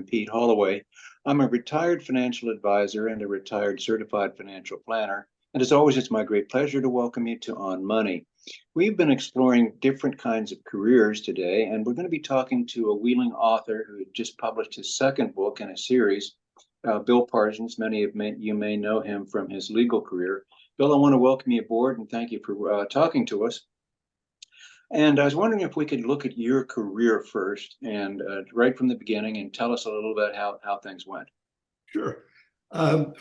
Pete Holloway. I'm a retired financial advisor and a retired certified financial planner. And as always, it's my great pleasure to welcome you to On Money. We've been exploring different kinds of careers today, and we're going to be talking to a Wheeling author who just published his second book in a series, Bill Parsons. Many of you may know him from his legal career. Bill, I want to welcome you aboard and thank you for talking to us. And I was wondering if we could look at your career first and right from the beginning and tell us a little bit how things went. Sure.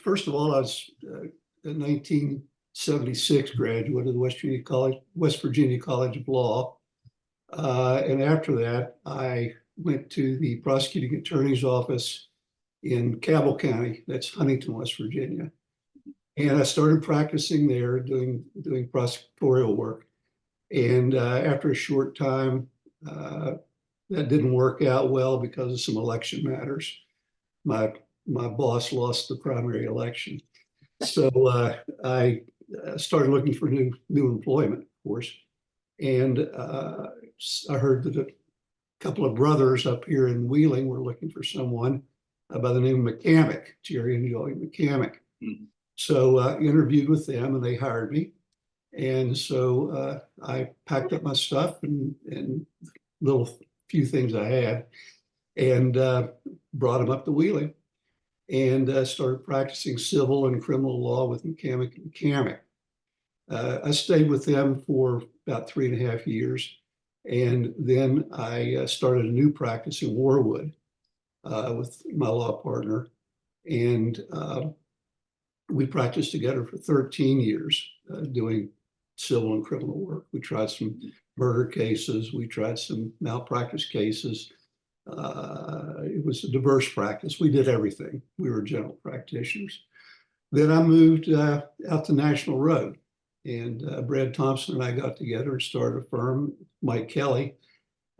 First of all, I was a 1976 graduate of the West Virginia College of Law. And after that, I went to the prosecuting attorney's office in Cabell County, that's Huntington, West Virginia. And I started practicing there, doing prosecutorial work. And after a short time, that didn't work out well because of some election matters. My boss lost the primary election. So I started looking for new employment, of course. And I heard that a couple of brothers up here in Wheeling were looking for someone by the name of McCamick, Jerry and Joey McCamick. Mm-hmm. So I interviewed with them and they hired me. And so I packed up my stuff and few things I had and brought them up to Wheeling and started practicing civil and criminal law with McCamick and McCamick. I stayed with them for about 3.5 years. And then I started a new practice in Warwood with my law partner. And we practiced together for 13 years doing civil and criminal work. We tried some murder cases. We tried some malpractice cases. It was a diverse practice. We did everything. We were general practitioners. Then I moved out to National Road, and Brad Thompson and I got together and started a firm, Mike Kelly,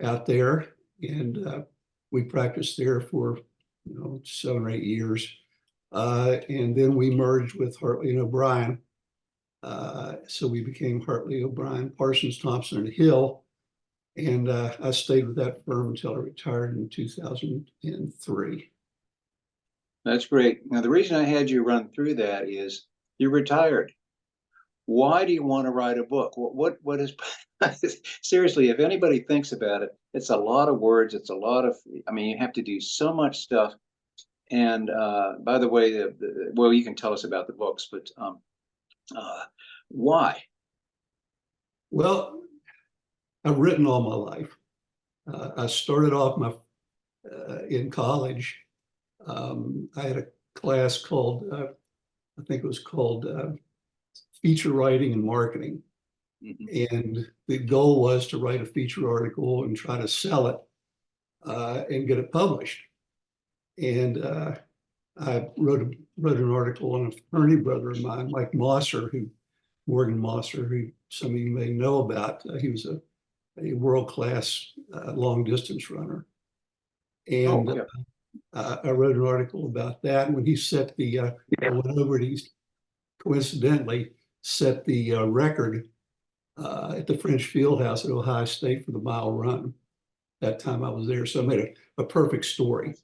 out there, and we practiced there for 7 or 8 years. And then we merged with Hartley and O'Brien. So we became Hartley, O'Brien, Parsons, Thompson, and Hill. And I stayed with that firm until I retired in 2003. That's great. Now, the reason I had you run through that is you're retired. Why do you want to write a book? What is, seriously, if anybody thinks about it, it's a lot of words. It's a lot of, you have to do so much stuff. And by the way, well, you can tell us about the books, but why? Well, I've written all my life. I started off in college. I had a class called, I think it was called Feature Writing and Marketing. Mm-hmm. And the goal was to write a feature article and try to sell it and get it published. And I wrote an article on an attorney brother of mine, Mike Mosser, Morgan Mosser, who some of you may know about. He was a world-class long-distance runner. And I wrote an article about that. And when he set I went over and he coincidentally set the record at the French Fieldhouse at Ohio State for the mile run. That time I was there. So I made a perfect story.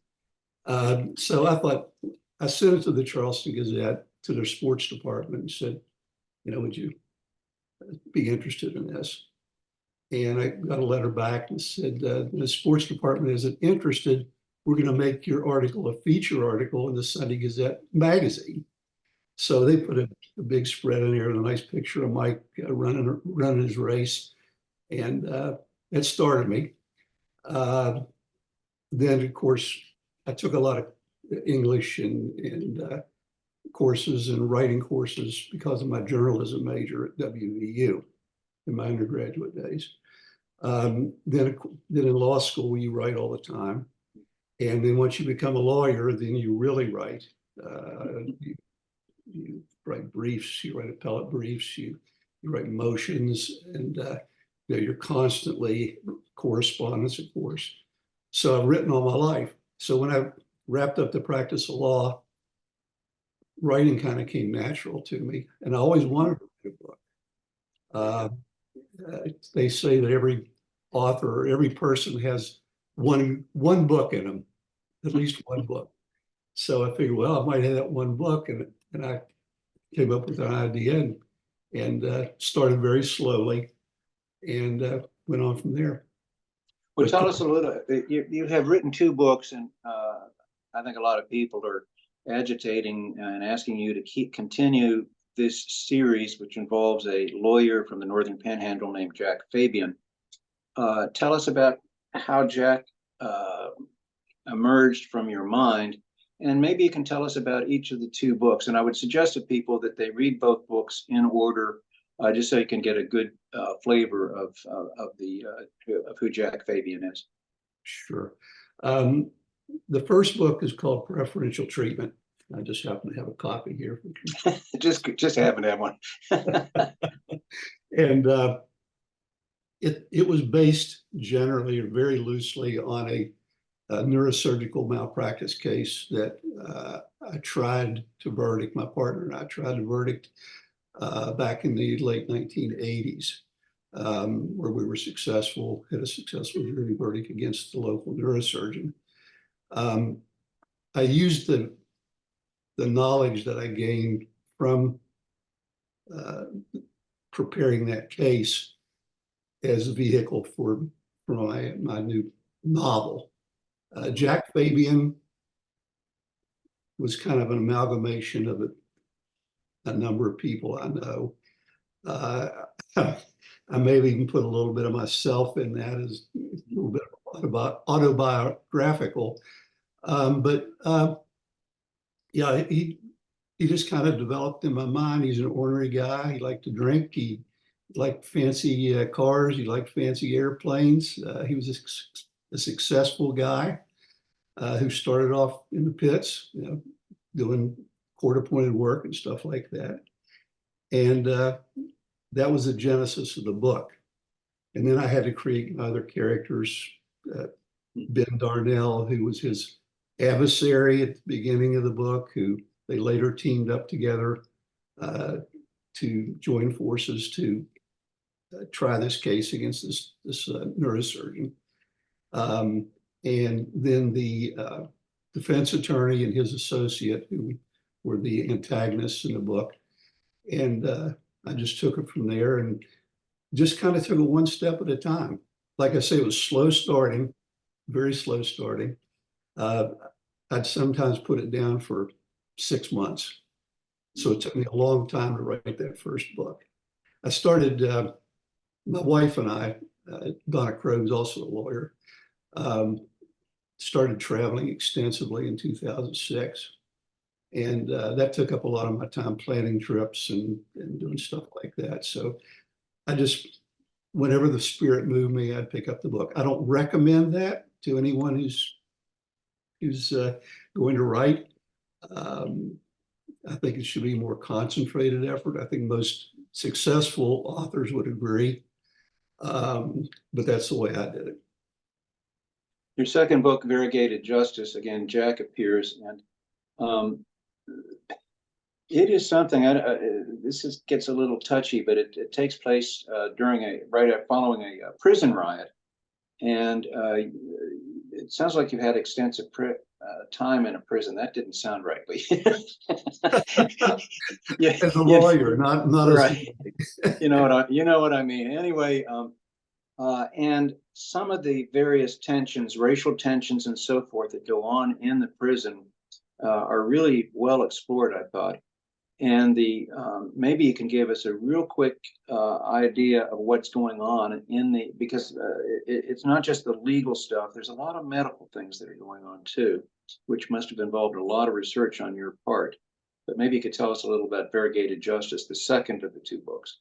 So I thought, I sent it to the Charleston Gazette, to their sports department, and said, would you be interested in this? And I got a letter back and said, the sports department isn't interested. We're going to make your article a feature article in the Sunday Gazette magazine. So they put a big spread in there with a nice picture of Mike running his race. And it started me. Then, of course, I took a lot of English and courses and writing courses because of my journalism major at WVU in my undergraduate days. Then in law school, you write all the time. And then once you become a lawyer, then you really write. You write briefs, you write appellate briefs, you write motions, and you're constantly correspondence, of course. So I've written all my life. So when I wrapped up the practice of law, writing kind of came natural to me, and I always wanted to write a book. They say that every author or every person has one book in them at least one book. So I figured, well, I might have that one book, and I came up with an idea and started very slowly and went on from there. Well, But tell us a little. You have written two books, and I think a lot of people are agitating and asking you to continue this series, which involves a lawyer from the Northern Panhandle named Jack Fabian. Tell us about how Jack emerged from your mind, and maybe you can tell us about each of the two books. And I would suggest to people that they read both books in order, just so you can get a good flavor of who Jack Fabian is. sure. The first book is called Preferential Treatment. I just happen to have a copy here. just happen to have one. And it was based generally or very loosely on a neurosurgical malpractice case that I tried to verdict. My partner and I tried to verdict back in the late 1980s, where we were successful, had a successful jury verdict against the local neurosurgeon. I used the knowledge that I gained from preparing that case as a vehicle for my new novel. Jack Fabian was kind of an amalgamation of a number of people I know. I may have even put a little bit of myself in that, as a little bit autobiographical. Yeah, he just kind of developed in my mind. He's an ornery guy. He liked to drink. He liked fancy cars. He liked fancy airplanes. He was a successful guy who started off in the pits, doing court-appointed work and stuff like that. And that was the genesis of the book. And then I had to create other characters. Ben Darnell, who was his adversary at the beginning of the book, who they later teamed up together to join forces to try this case against this neurosurgeon. And then the defense attorney and his associate, who were the antagonists in the book. And I just took it from there and just kind of took it one step at a time. Like I say, it was slow starting, very slow starting. I'd sometimes put it down for 6 months. So it took me a long time to write that first book. I started, my wife and I, Donna Crow, who's also a lawyer, started traveling extensively in 2006. And that took up a lot of my time planning trips and doing stuff like that. So I just, whenever the spirit moved me, I'd pick up the book. I don't recommend that to anyone who's going to write. I think it should be more concentrated effort. I think most successful authors would agree. But that's the way I did it. Your second book, Variegated Justice, again, Jack appears, and it is something. This gets a little touchy, but it takes place following a prison riot, and it sounds like you've had extensive time in a prison. That didn't sound right, but yeah, As a lawyer, not right. as You know what I mean. Anyway, and some of the various tensions, racial tensions, and so forth that go on in the prison are really well explored, I thought. And maybe you can give us a real quick idea of what's going on because it's not just the legal stuff. There's a lot of medical things that are going on too, which must have involved a lot of research on your part. But maybe you could tell us a little about Variegated Justice, the second of the two books.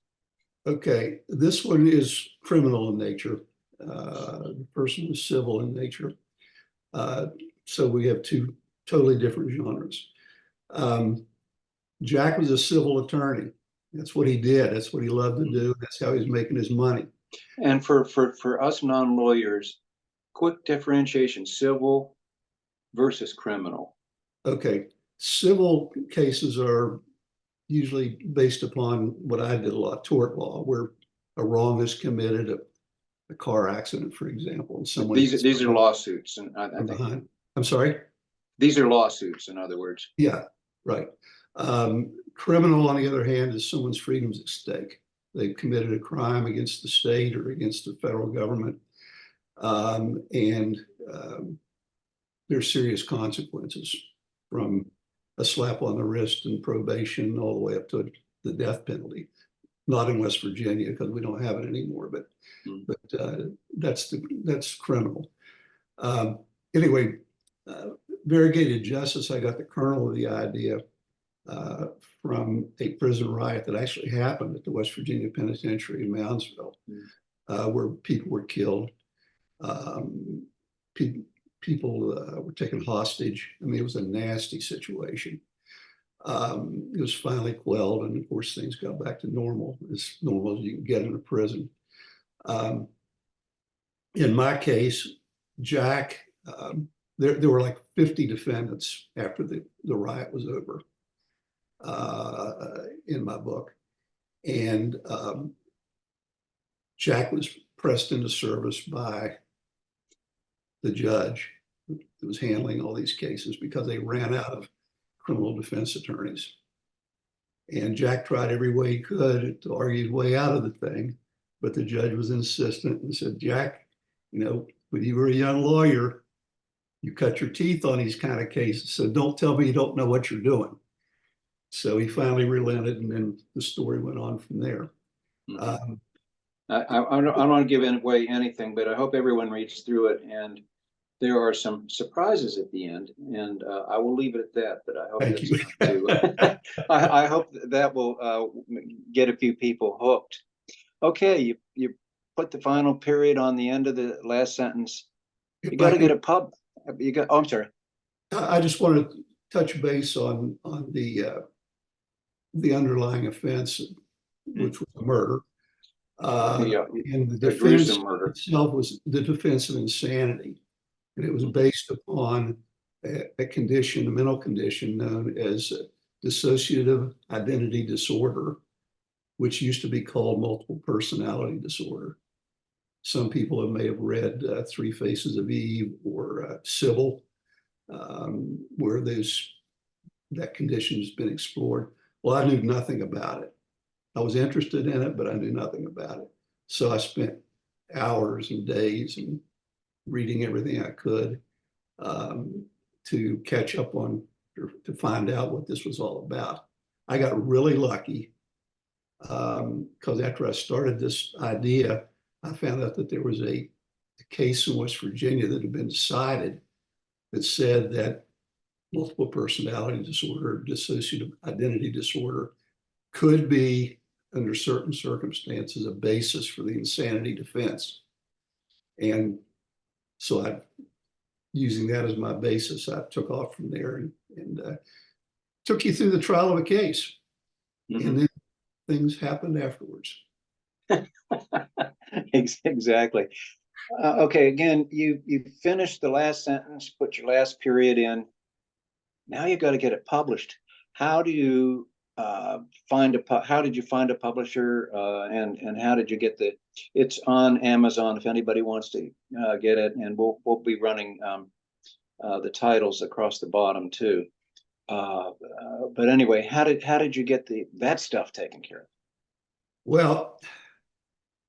Okay, this one is criminal in nature. The first one is civil in nature. So we have two totally different genres. Jack was a civil attorney. That's what he did. That's what he loved to do. That's how he was making his money. And for us non-lawyers, quick differentiation: civil versus criminal. Okay, civil cases are usually based upon what I did a lot, tort law, where a wrong is committed, a car accident, for example, and someone These are lawsuits, and I think behind. I'm sorry. These are lawsuits, in other words. Yeah, right. Criminal, on the other hand, is someone's freedom's at stake. They've committed a crime against the state or against the federal government, and there's serious consequences, from a slap on the wrist and probation all the way up to the death penalty. Not in West Virginia, because we don't have it anymore, but that's criminal. Anyway, variegated justice, I got the kernel of the idea from a prison riot that actually happened at the West Virginia Penitentiary in Moundsville, where people were killed. People were taken hostage. I mean, it was a nasty situation. It was finally quelled, and of course, things got back to normal as you can get in a prison. In my case, Jack, there were like 50 defendants after the riot was over in my book. And Jack was pressed into service by the judge who was handling all these cases because they ran out of criminal defense attorneys. And Jack tried every way he could to argue his way out of the thing, but the judge was insistent and said, Jack, when you were a young lawyer, you cut your teeth on these kind of cases, so don't tell me you don't know what you're doing. So he finally relented, and then the story went on from there. I don't want to give away anything, but I hope everyone reads through it, and there are some surprises at the end, and I will leave it at that. But I hope I hope that will get a few people hooked. Okay, you put the final period on the end of the last sentence. You got to get a pub. Oh, I'm sorry. I just want to touch base on the underlying offense, which was a murder. And the defense itself was the defense of insanity. And it was based upon a condition, a mental condition known as dissociative identity disorder, which used to be called multiple personality disorder. Some people may have read Three Faces of Eve or Sybil, where that condition has been explored. Well, I knew nothing about it. I was interested in it, but I knew nothing about it. So I spent hours and days and reading everything I could to catch up on, to find out what this was all about. I got really lucky because after I started this idea, I found out that there was a case in West Virginia that had been decided that said that multiple personality disorder, dissociative identity disorder, could be, under certain circumstances, a basis for the insanity defense. And so using that as my basis, I took off from there and took you through the trial of a case. And then things happened afterwards. Exactly. Okay, again, you finished the last sentence, put your last period in. Now you've got to get it published. How do you how did you find a publisher, and how did you get it's on Amazon if anybody wants to get it, and we'll be running the titles across the bottom too. But anyway, how did you get that stuff taken care of? Well,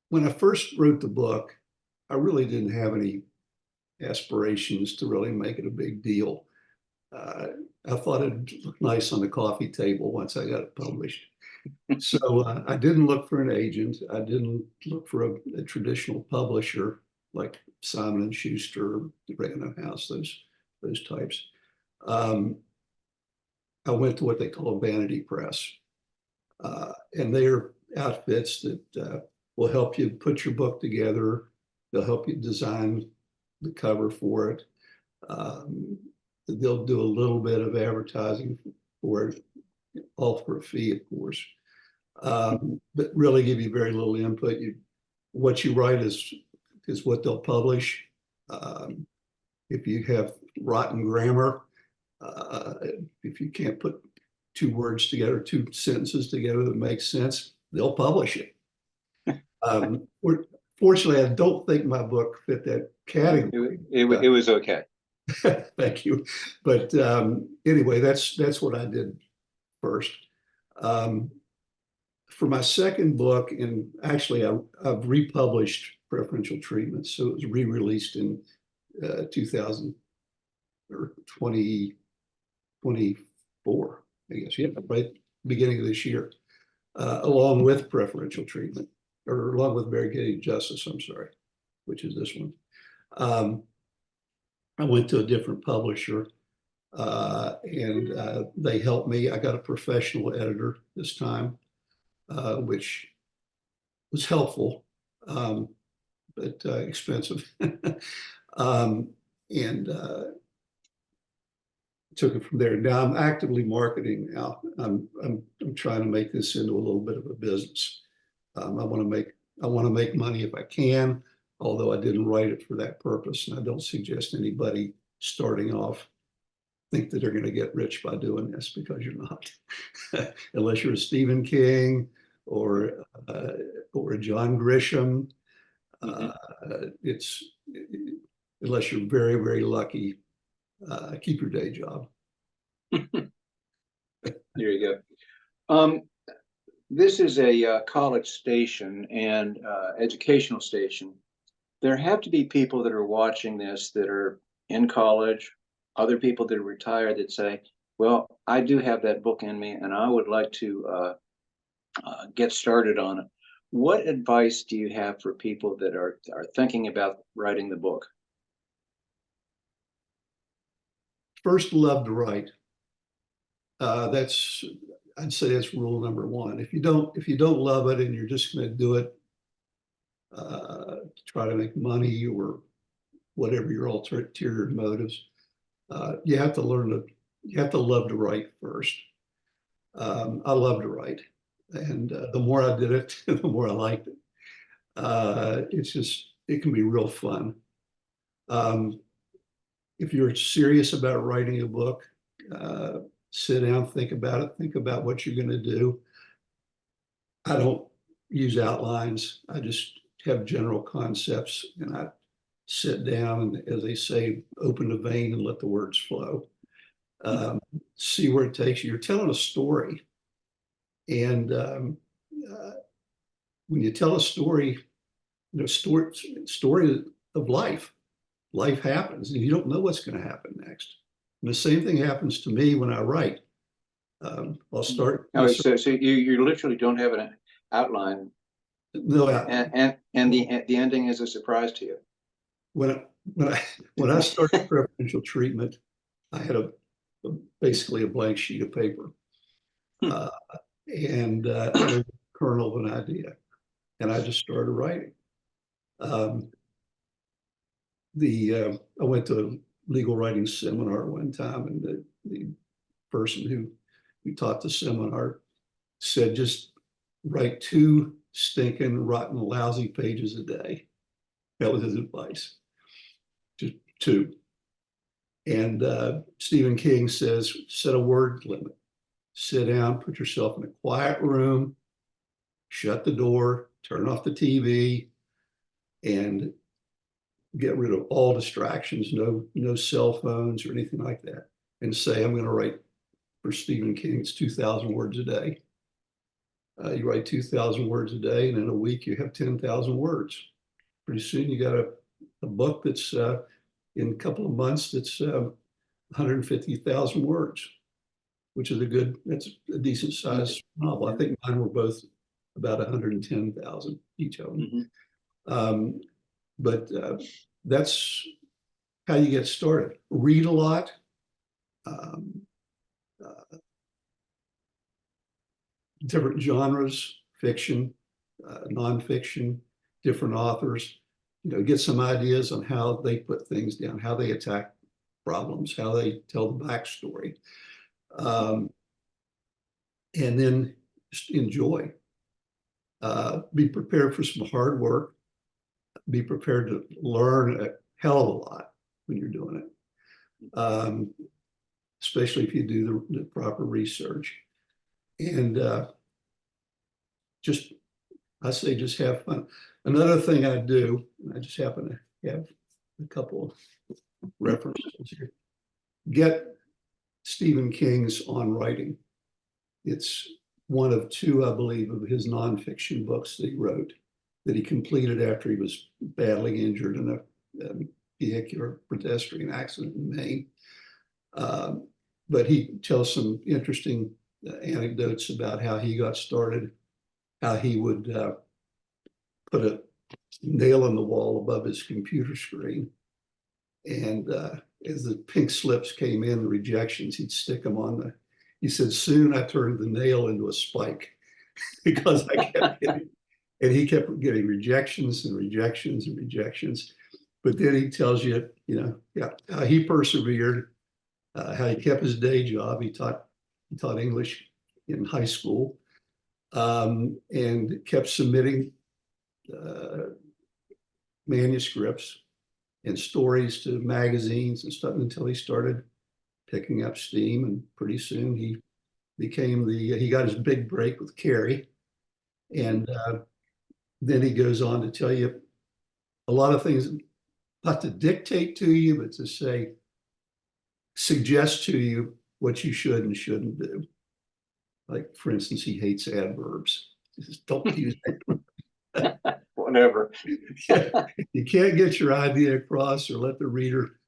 when I first wrote the book, I really didn't have any aspirations to really make it a big deal. I thought it'd look nice on the coffee table once I got it published. So I didn't look for an agent. I didn't look for a traditional publisher like Simon and Schuster, the Random House, those types. I went to what they call a vanity press, and they are outfits that will help you put your book together. They'll help you design the cover for it. They'll do a little bit of advertising for it, all for a fee, of course, but really give you very little input. What you write is what they'll publish. If you have rotten grammar, if you can't put two words together, two sentences together that make sense, they'll publish it. Fortunately, I don't think my book fit that category. It was okay. Thank you. But anyway, that's what I did first. Um, for my second book, and actually I've republished Preferential Treatment, so it was re-released in 2000 or 2024, I guess, yeah, right beginning of this year, along with Preferential Treatment, or along with Variegated Justice, I'm sorry, which is this one. I went to a different publisher, and they helped me. I got a professional editor this time, which was helpful, but expensive. um, and took it from there. Now I'm actively marketing now. I'm trying to make this into a little bit of a business. I want to make money if I can, although I didn't write it for that purpose. And I don't suggest anybody starting off think that they're going to get rich by doing this, because you're not, unless you're a Stephen King or a John Grisham. It's unless you're very, very lucky, keep your day job. There you go. This is a college station and educational station. There have to be people that are watching this that are in college, other people that are retired that say, well, I do have that book in me and I would like to get started on it. What advice do you have for people that are thinking about writing the book? First, love to write. I'd say that's rule number one. If you don't love it and you're just going to do it to try to make money or whatever your ulterior motives, you have to love to write first. I love to write, and the more I did it, the more I liked it. It can be real fun. If you're serious about writing a book, sit down, think about it, think about what you're going to do. I don't use outlines. I just have general concepts, and I sit down and, as they say, open the vein and let the words flow. See where it takes you. You're telling a story. And when you tell a story, story of life happens, and you don't know what's going to happen next. And the same thing happens to me when I write. I'll start. Oh, so you literally don't have an outline. No, and the ending is a surprise to you. When I started Preferential Treatment, I had basically a blank sheet of paper, and a kernel of an idea, and I just started writing. I went to a legal writing seminar one time, and the person who taught the seminar said, just write 2 stinking, rotten, lousy pages a day. That was his advice. Just 2. And Stephen King says, set a word limit. Sit down, put yourself in a quiet room, shut the door, turn off the TV, and get rid of all distractions, no cell phones or anything like that. And say, I'm going to write for Stephen King, it's 2,000 words a day. You write 2,000 words a day, and in a week you have 10,000 words. Pretty soon you got a book that's in a couple of months that's 150,000 words, which is that's a decent sized novel. I think mine were both about 110,000 each of them. But that's how you get started. Read a lot. Different genres, fiction, nonfiction, different authors. Get some ideas on how they put things down, how they attack problems, how they tell the backstory. And then just enjoy. Be prepared for some hard work. Be prepared to learn a hell of a lot when you're doing it, especially if you do the proper research. And I say just have fun. Another thing I do, and I just happen to have a couple of references here. Get Stephen King's On Writing. It's one of two, I believe, of his nonfiction books that he wrote, that he completed after he was badly injured in a vehicular pedestrian accident in Maine. But he tells some interesting anecdotes about how he got started, how he would put a nail in the wall above his computer screen. And as the pink slips came in, the rejections, he'd stick them on the, he said, soon I turned the nail into a spike because I kept getting, and he kept getting rejections and rejections and rejections. But then he tells you, yeah, how he persevered, how he kept his day job. He taught English in high school, and kept submitting manuscripts and stories to magazines and stuff until he started picking up steam. And pretty soon he became he got his big break with Carrie. And then he goes on to tell you a lot of things, not to dictate to you, but to say, suggest to you what you should and shouldn't do. Like, for instance, he hates adverbs. He says, don't use that. Whatever. You can't get your idea across or let the reader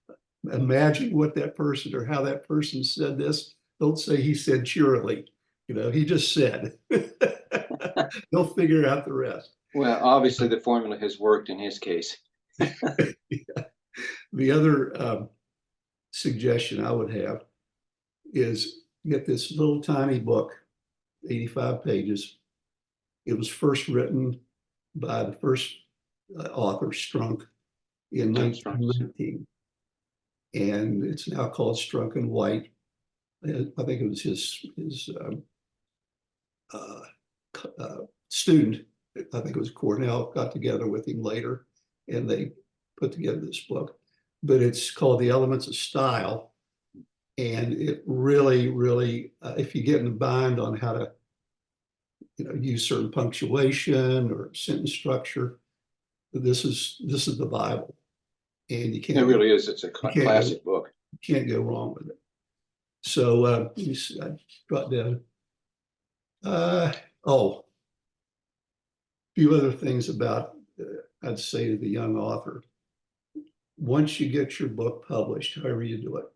imagine what that person or how that person said this. Don't say he said cheerily. He just said. They'll figure out the rest. Well, obviously the formula has worked in his case. Yeah. The other suggestion I would have is get this little tiny book, 85 pages. It was first written by the first author, Strunk, in 1919. And it's now called Strunk and White. I think it was his student, I think it was Cornell, got together with him later, and they put together this book. But it's called The Elements of Style. And it really, really, if you get in a bind on how to use certain punctuation or sentence structure, this is the Bible. And you can't. It really is. It's a classic book. You can't go wrong with it. So let me see, I brought down a few other things about I'd say to the young author. Once you get your book published, however you do it,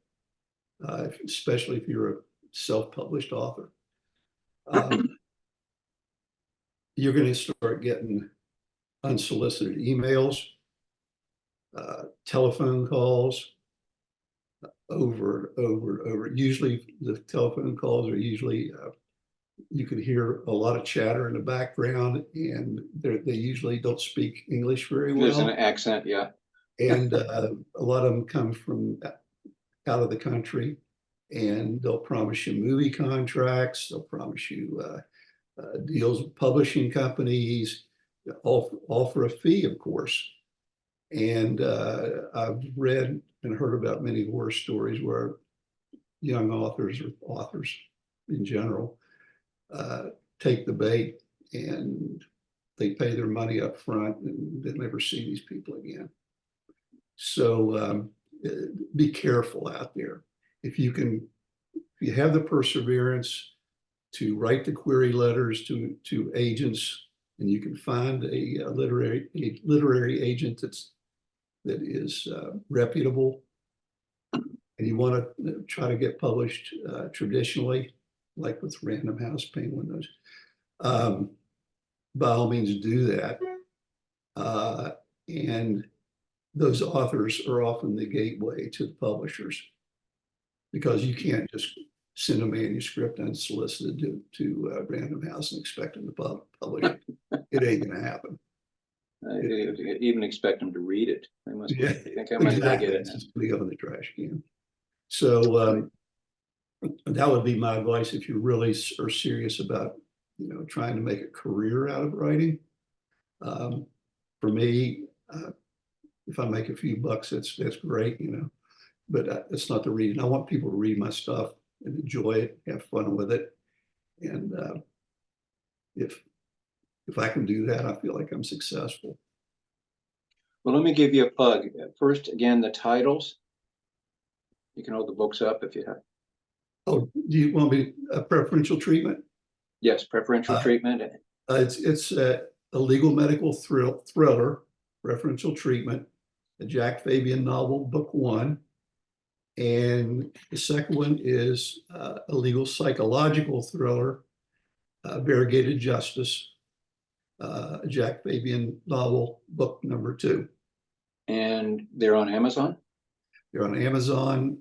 especially if you're a self-published author, you're going to start getting unsolicited emails, telephone calls, over and over. Usually the telephone calls are usually, you can hear a lot of chatter in the background, and they usually don't speak English very well. There's an accent, yeah. And a lot of them come from out of the country, and they'll promise you movie contracts. They'll promise you deals with publishing companies, all for a fee, of course. And I've read and heard about many horror stories where young authors or authors in general take the bait, and they pay their money up front and they never see these people again. So be careful out there. If you have the perseverance to write the query letters to agents, and you can find a literary agent that is reputable, and you want to try to get published traditionally, like with Random House, Penguin, by all means do that. And those authors are often the gateway to the publishers, because you can't just send a manuscript unsolicited to Random House and expect them to publish it. It ain't going to happen. Even expect them to read it. They must think I might exactly. get it. It's just putting up in the trash can. So that would be my advice if you really are serious about trying to make a career out of writing. For me, if I make a few bucks, that's great, but it's not the reason. I want people to read my stuff and enjoy it, have fun with it. And if I can do that, I feel like I'm successful. Well, let me give you a plug. First, again, the titles. You can hold the books up if you have. Oh, do you want me a preferential treatment? Yes, preferential treatment. It's a legal medical thriller, preferential treatment, a Jack Fabian novel, book one. And the second one is a legal psychological thriller, Variegated Justice, Jack Fabian novel, book number two. And they're on Amazon? They're on Amazon.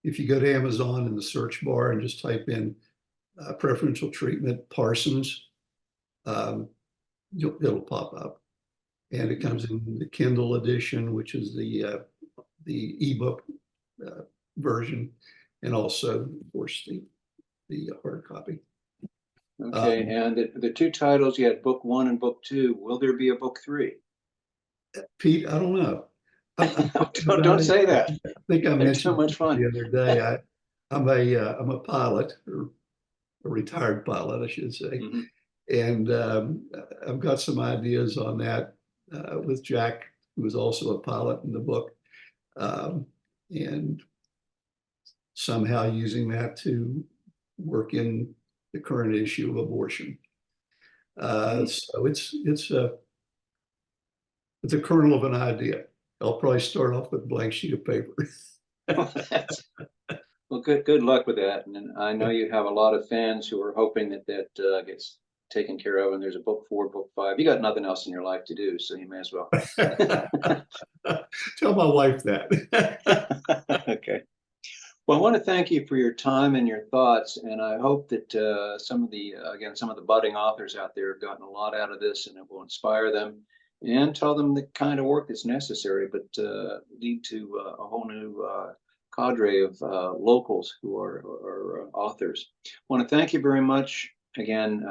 If you go to Amazon in the search bar and just type in preferential treatment Parsons, it'll pop up. And it comes in the Kindle edition, which is the ebook version, and also, of course, the hard copy. Okay, and the two titles, you had book one and book two. Will there be a book three? Pete, I don't know. Don't say that. I think I It's mentioned so much fun. the other day. I'm a pilot, or a retired pilot, I should say, and I've got some ideas on that with Jack, who was also a pilot in the book, and somehow using that to work in the current issue of abortion. So it's a kernel of an idea. I'll probably start off with a blank sheet of paper. Well, good luck with that. And I know you have a lot of fans who are hoping that gets taken care of. And there's a book 4, book 5. You got nothing else in your life to do, so you may as well. Tell my wife that. Okay. Well, I want to thank you for your time and your thoughts, and I hope that some of the budding authors out there have gotten a lot out of this, and it will inspire them and tell them the kind of work that's necessary, but lead to a whole new cadre of locals who are authors. I want to thank you very much. Again,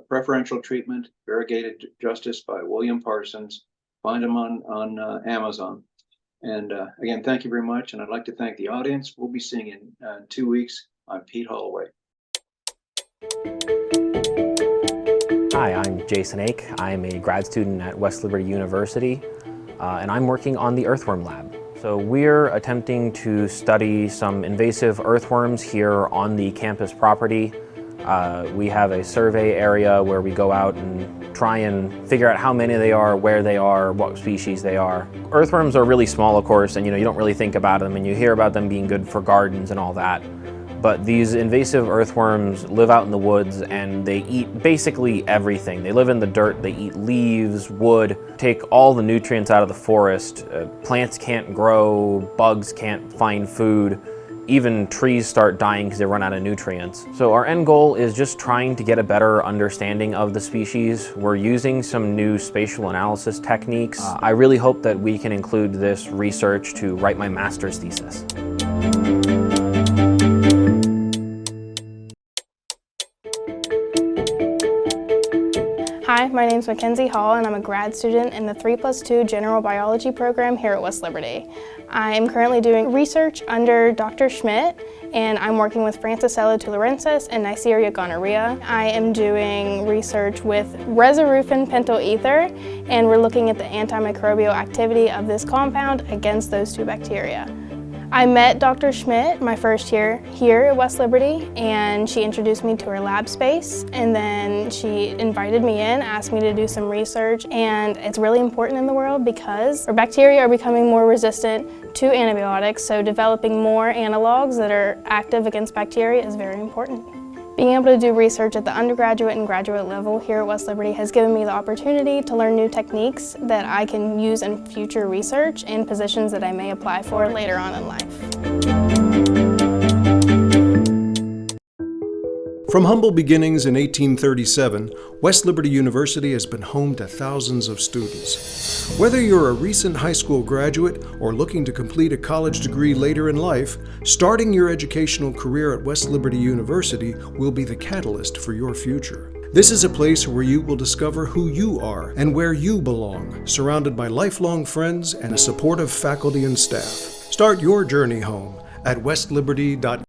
Preferential Treatment, Variegated Justice by William Parsons. Find them on Amazon. And again, thank you very much. And I'd like to thank the audience. We'll be seeing you in 2 weeks. I'm Pete Holloway. Hi, I'm Jason Ake. I'm a grad student at West Liberty University, and I'm working on the Earthworm Lab. So we're attempting to study some invasive earthworms here on the campus property. We have a survey area where we go out and try and figure out how many they are, where they are, what species they are. Earthworms are really small, of course, and you don't really think about them, and you hear about them being good for gardens and all that. But these invasive earthworms live out in the woods, and they eat basically everything. They live in the dirt, they eat leaves, wood, take all the nutrients out of the forest. Plants can't grow, bugs can't find food. Even trees start dying because they run out of nutrients. So our end goal is just trying to get a better understanding of the species. We're using some new spatial analysis techniques. I really hope that we can include this research to write my master's thesis. Hi, my name is Mackenzie Hall, and I'm a grad student in the 3+2 General Biology program here at West Liberty. I am currently doing research under Dr. Schmidt, and I'm working with Francisella tularensis and Neisseria gonorrhea. I am doing research with Resirufin pentyl ether, and we're looking at the antimicrobial activity of this compound against those two bacteria. I met Dr. Schmidt my first year here at West Liberty, and she introduced me to her lab space, and then she invited me in, asked me to do some research, and it's really important in the world because our bacteria are becoming more resistant to antibiotics, so developing more analogs that are active against bacteria is very important. Being able to do research at the undergraduate and graduate level here at West Liberty has given me the opportunity to learn new techniques that I can use in future research in positions that I may apply for later on in life. From humble beginnings in 1837, West Liberty University has been home to thousands of students. Whether you're a recent high school graduate or looking to complete a college degree later in life, starting your educational career at West Liberty University will be the catalyst for your future. This is a place where you will discover who you are and where you belong, surrounded by lifelong friends and a supportive faculty and staff. Start your journey home at westliberty.edu.